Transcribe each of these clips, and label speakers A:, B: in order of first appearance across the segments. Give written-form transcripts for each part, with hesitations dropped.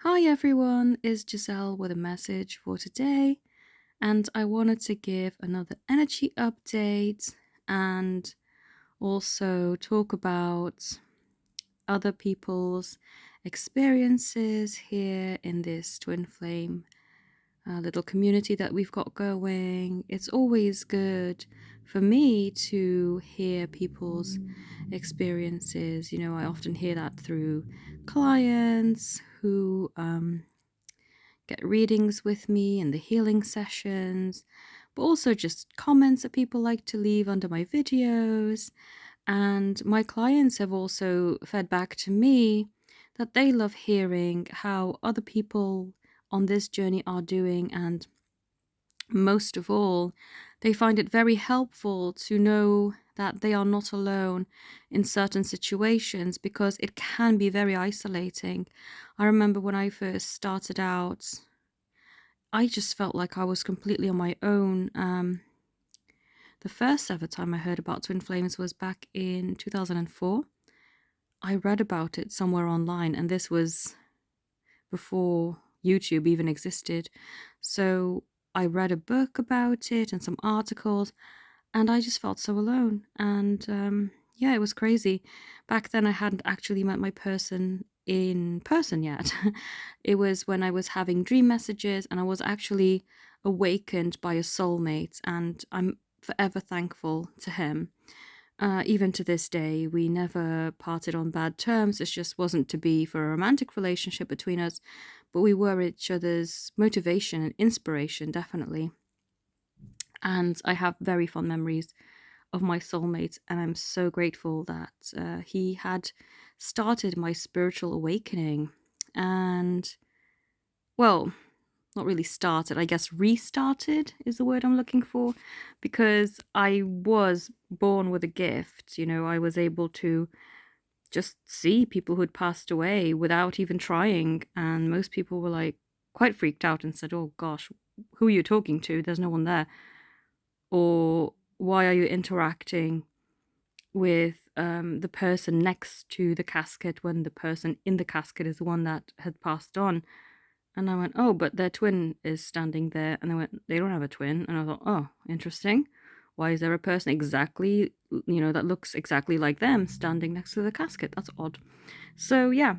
A: Hi everyone, it's Giselle with a message for today, and I wanted to give another energy update and also talk about other people's experiences here in this twin flame little community that we've got going. It's always good for me to hear people's experiences. I often hear that through clients who get readings with me in the healing sessions, but also just comments that people like to leave under my videos. And my clients have also fed back to me that they love hearing how other people on this journey are doing, and most of all, they find it very helpful to know that they are not alone in certain situations because it can be very isolating. I remember when I first started out, I just felt like I was completely on my own. The first ever time I heard about twin flames was back in 2004. I read about it somewhere online, and this was before YouTube even existed. So I read a book about it and some articles, and I just felt so alone. And yeah, it was crazy. Back then, I hadn't actually met my person in person yet. It was when I was having dream messages, and I was actually awakened by a soulmate, and I'm forever thankful to him. Even to this day, we never parted on bad terms. It just wasn't to be for a romantic relationship between us, but we were each other's motivation and inspiration, definitely. And I have very fond memories of my soulmate, and I'm so grateful that he had started my spiritual awakening. And, well, not really started, I guess restarted is the word I'm looking for, because I was born with a gift. I was able to just see people who'd passed away without even trying, and most people were like quite freaked out and said, "Oh gosh, who are you talking to? There's no one there." Or, "Why are you interacting with the person next to the casket when the person in the casket is the one that had passed on?" And I went, "Oh, but their twin is standing there." And they went, "They don't have a twin." And I thought, "Oh, interesting. Why is there a person exactly, that looks exactly like them standing next to the casket? That's odd." So yeah,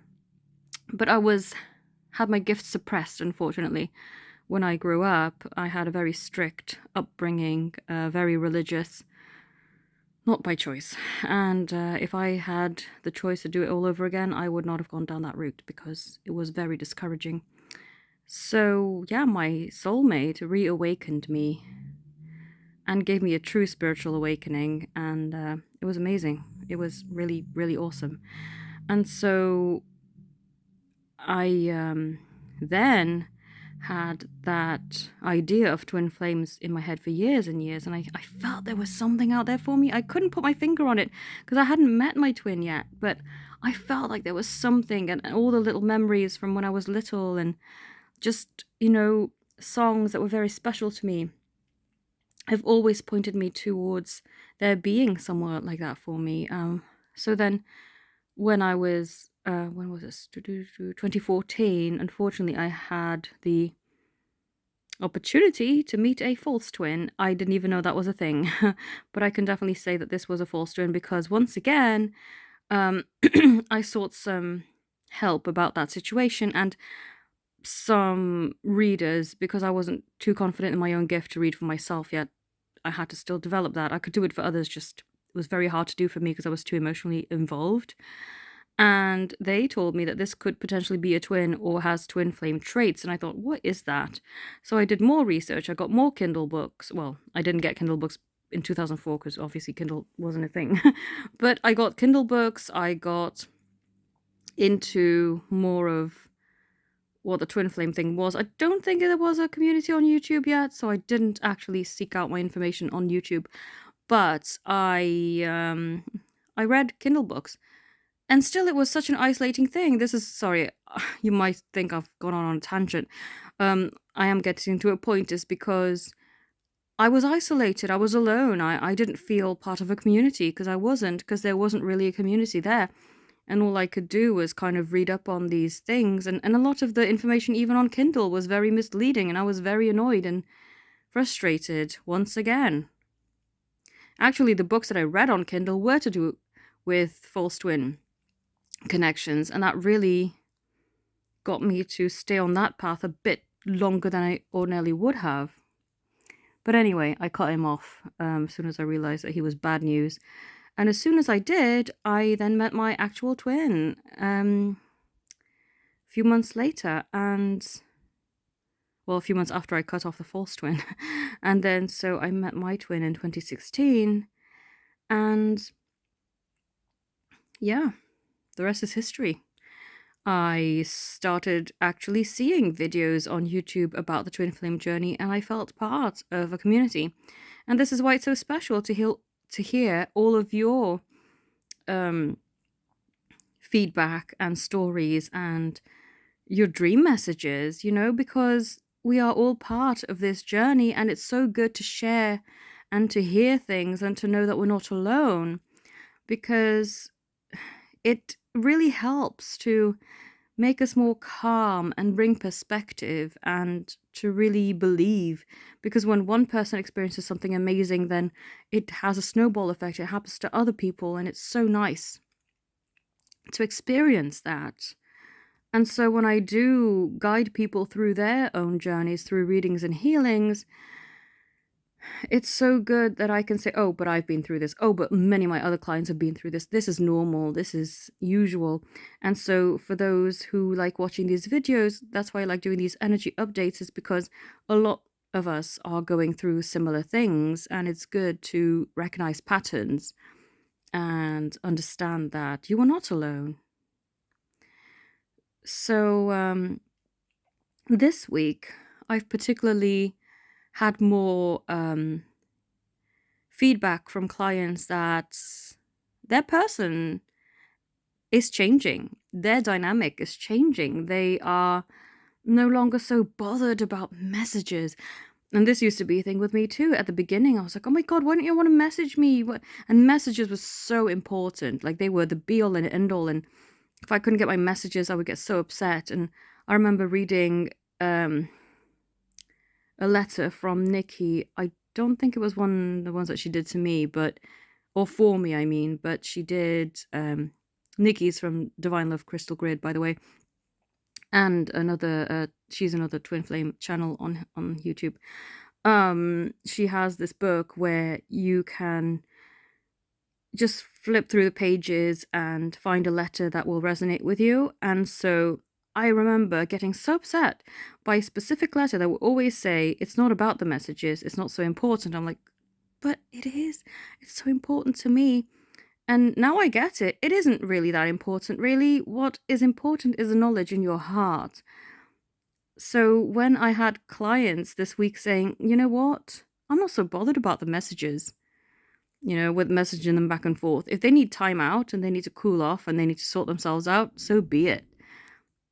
A: but had my gift suppressed, unfortunately. When I grew up, I had a very strict upbringing, very religious, not by choice. And if I had the choice to do it all over again, I would not have gone down that route because it was very discouraging. So, yeah, my soulmate reawakened me and gave me a true spiritual awakening, and it was amazing. It was really, really awesome. And so I then had that idea of twin flames in my head for years and years, and I felt there was something out there for me. I couldn't put my finger on it because I hadn't met my twin yet, but I felt like there was something, and all the little memories from when I was little, and just, songs that were very special to me have always pointed me towards there being somewhere like that for me. So then when I was, when was this? 2014, unfortunately, I had the opportunity to meet a false twin. I didn't even know that was a thing, but I can definitely say that this was a false twin because once again, I sought some help about that situation, and some readers, because I wasn't too confident in my own gift to read for myself yet. I had to still develop that. I could do it for others, just it was very hard to do for me because I was too emotionally involved. And they told me that this could potentially be a twin or has twin flame traits. And I thought, what is that? So I did more research. I got more Kindle books. Well, I didn't get Kindle books in 2004 because obviously Kindle wasn't a thing. But I got Kindle books. I got into more of what the twin flame thing was. I don't think there was a community on YouTube yet, so I didn't actually seek out my information on YouTube. But I read Kindle books, and still it was such an isolating thing. This is, sorry, you might think I've gone on a tangent. I am getting to a point is because I was isolated. I was alone. I didn't feel part of a community because I wasn't, because there wasn't really a community there. And all I could do was kind of read up on these things. And a lot of the information, even on Kindle, was very misleading. And I was very annoyed and frustrated once again. Actually, the books that I read on Kindle were to do with false twin connections. And that really got me to stay on that path a bit longer than I ordinarily would have. But anyway, I cut him off as soon as I realized that he was bad news. And as soon as I did, I then met my actual twin a few months later. And, well, a few months after I cut off the false twin. And then so I met my twin in 2016. And yeah, the rest is history. I started actually seeing videos on YouTube about the twin flame journey, and I felt part of a community. And this is why it's so special to hear all of your feedback and stories and your dream messages, because we are all part of this journey, and it's so good to share and to hear things and to know that we're not alone, because it really helps to make us more calm and bring perspective and to really believe. Because when one person experiences something amazing, then it has a snowball effect. It happens to other people, and it's so nice to experience that. And so when I do guide people through their own journeys, through readings and healings, it's so good that I can say, oh, but I've been through this. Oh, but many of my other clients have been through this. This is normal. This is usual. And so for those who like watching these videos, that's why I like doing these energy updates, is because a lot of us are going through similar things. And it's good to recognize patterns and understand that you are not alone. So this week, I've particularly had more feedback from clients that their person is changing. Their dynamic is changing. They are no longer so bothered about messages. And this used to be a thing with me too. At the beginning, I was like, oh my God, why don't you want to message me? And messages were so important. Like, they were the be all and end all. And if I couldn't get my messages, I would get so upset. And I remember reading a letter from Nikki. I don't think it was one of the ones that she did to me, or for me, I mean, but she did. Nikki's from Divine Love Crystal Grid, by the way, and she's another twin flame channel on YouTube. She has this book where you can just flip through the pages and find a letter that will resonate with you. And so I remember getting so upset by a specific letter that would always say, it's not about the messages, it's not so important. I'm like, but it is. It's so important to me. And now I get it. It isn't really that important, really. What is important is the knowledge in your heart. So when I had clients this week saying, you know what? I'm not so bothered about the messages, with messaging them back and forth. If they need time out and they need to cool off and they need to sort themselves out, so be it.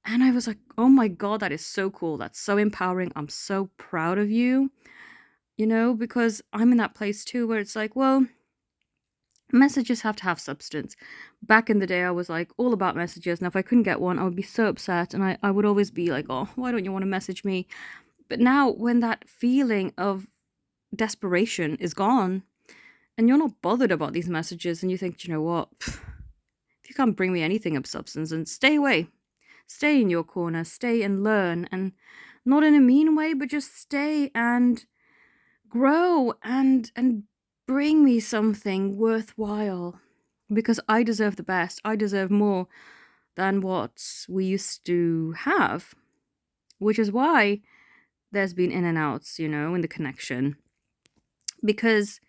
A: And I was like, oh my God, that is so cool. That's so empowering. I'm so proud of you, because I'm in that place too where it's like, well, messages have to have substance. Back in the day, I was like all about messages. And if I couldn't get one, I would be so upset. And I would always be like, oh, why don't you want to message me? But now when that feeling of desperation is gone and you're not bothered about these messages and you think, you know what, if you can't bring me anything of substance, then stay away. Stay in your corner, stay and learn, and not in a mean way, but just stay and grow and bring me something worthwhile, because I deserve the best. I deserve more than what we used to have, which is why there's been in and outs, in the connection, because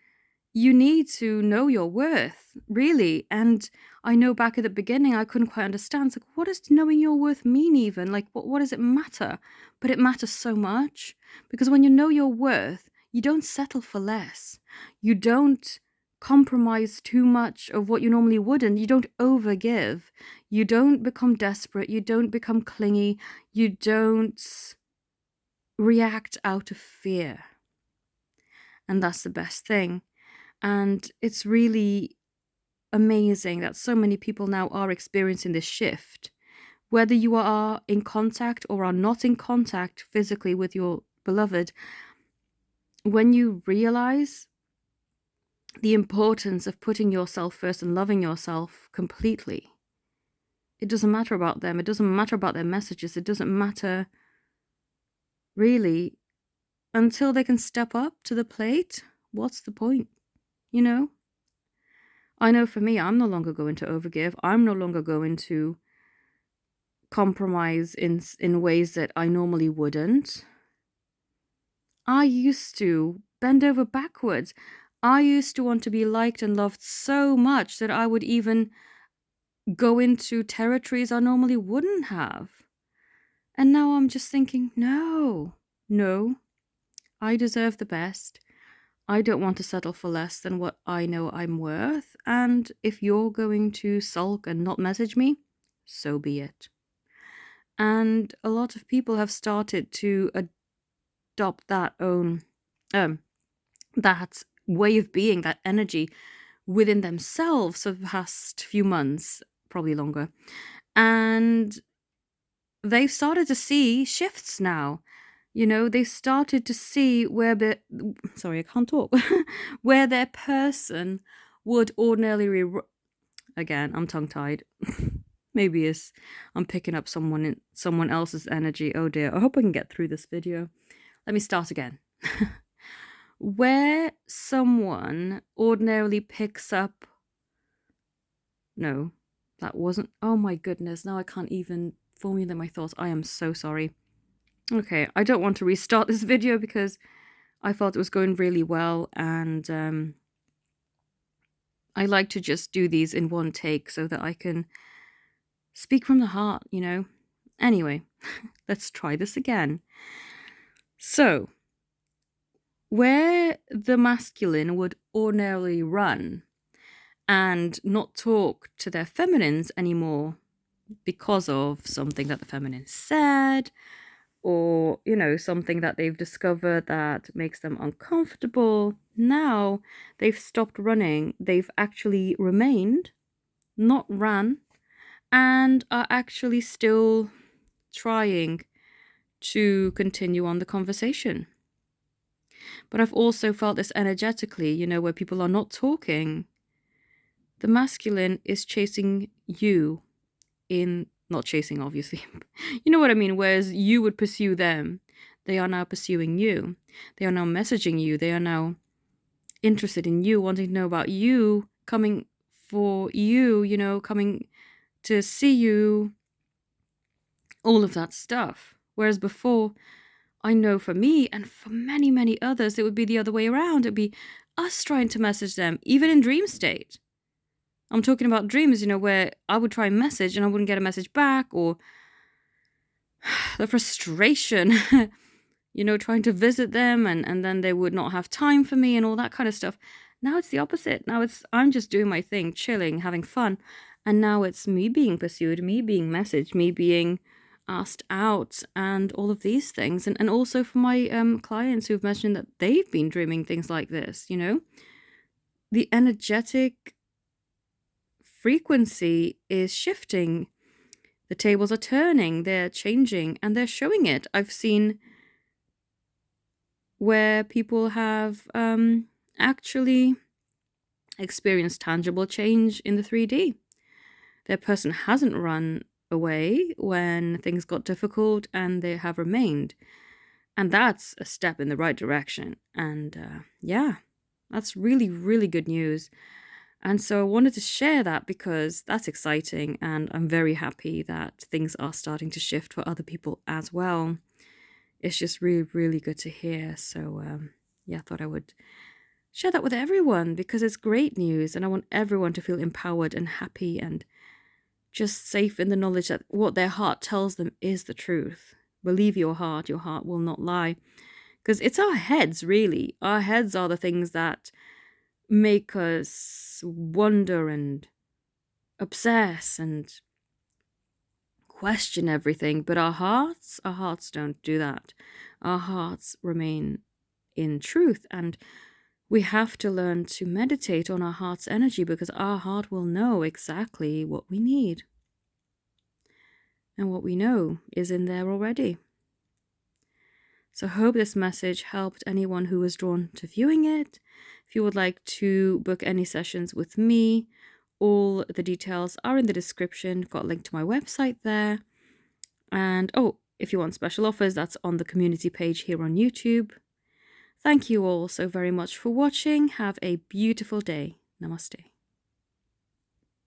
A: you need to know your worth, really. And I know back at the beginning, I couldn't quite understand. It's like, what does knowing your worth mean even? Like, what does it matter? But it matters so much, because when you know your worth, you don't settle for less. You don't compromise too much of what you normally wouldn't. You don't overgive. You don't become desperate. You don't become clingy. You don't react out of fear. And that's the best thing. And it's really amazing that so many people now are experiencing this shift. Whether you are in contact or are not in contact physically with your beloved, when you realize the importance of putting yourself first and loving yourself completely, it doesn't matter about them. It doesn't matter about their messages. It doesn't matter really until they can step up to the plate. What's the point? You know? I know for me, I'm no longer going to overgive. I'm no longer going to compromise in ways that I normally wouldn't. I used to bend over backwards. I used to want to be liked and loved so much that I would even go into territories I normally wouldn't have. And now I'm just thinking, no, I deserve the best. I don't want to settle for less than what I know I'm worth. And if you're going to sulk and not message me, so be it. And a lot of people have started to adopt that way of being, that energy within themselves for the past few months, probably longer. And they've started to see shifts now. You know, they started to see where I can't talk. Where their person would ordinarily again, I'm tongue-tied. Maybe I'm picking up someone else's energy. Oh dear. I hope I can get through this video. Let me start again. Where someone ordinarily picks up... No, that wasn't... Oh my goodness. Now I can't even formulate my thoughts. I am so sorry. Okay, I don't want to restart this video because I felt it was going really well, and I like to just do these in one take so that I can speak from the heart, you know? Anyway, let's try this again. So, where the masculine would ordinarily run and not talk to their feminines anymore because of something that the feminine said, or, you know, something that they've discovered that makes them uncomfortable, now they've stopped running. They've actually remained, not ran, and are actually still trying to continue on the conversation. But I've also felt this energetically, you know, where people are not talking. The masculine is chasing you not chasing, obviously. You know what I mean? Whereas you would pursue them, they are now pursuing you. They are now messaging you. They are now interested in you, wanting to know about you, coming for you, you know, coming to see you, all of that stuff. Whereas before, I know for me and for many, many others, it would be the other way around. It'd be us trying to message them, even in dream state. I'm talking about dreams, you know, where I would try and message and I wouldn't get a message back, or the frustration, you know, trying to visit them and then they would not have time for me and all that kind of stuff. Now it's the opposite. Now I'm just doing my thing, chilling, having fun. And now it's me being pursued, me being messaged, me being asked out, and all of these things. And also for my clients who've mentioned that they've been dreaming things like this, you know. The energetic frequency is shifting. The tables are turning, they're changing, and they're showing it. I've seen where people have actually experienced tangible change in the 3D. Their person hasn't run away when things got difficult, and they have remained. And that's a step in the right direction. And yeah, that's really, really good news. And so I wanted to share that because that's exciting, and I'm very happy that things are starting to shift for other people as well. It's just really, really good to hear. So yeah, I thought I would share that with everyone because it's great news, and I want everyone to feel empowered and happy and just safe in the knowledge that what their heart tells them is the truth. Believe your heart will not lie. Because it's our heads, really. Our heads are the things that make us wonder and obsess and question everything. But our hearts don't do that. Our hearts remain in truth. And we have to learn to meditate on our heart's energy, because our heart will know exactly what we need. And what we know is in there already. So I hope this message helped anyone who was drawn to viewing it. If you would like to book any sessions with me, all the details are in the description. Got a link to my website there. And if you want special offers, that's on the community page here on YouTube. Thank you all so very much for watching. Have a beautiful day. Namaste.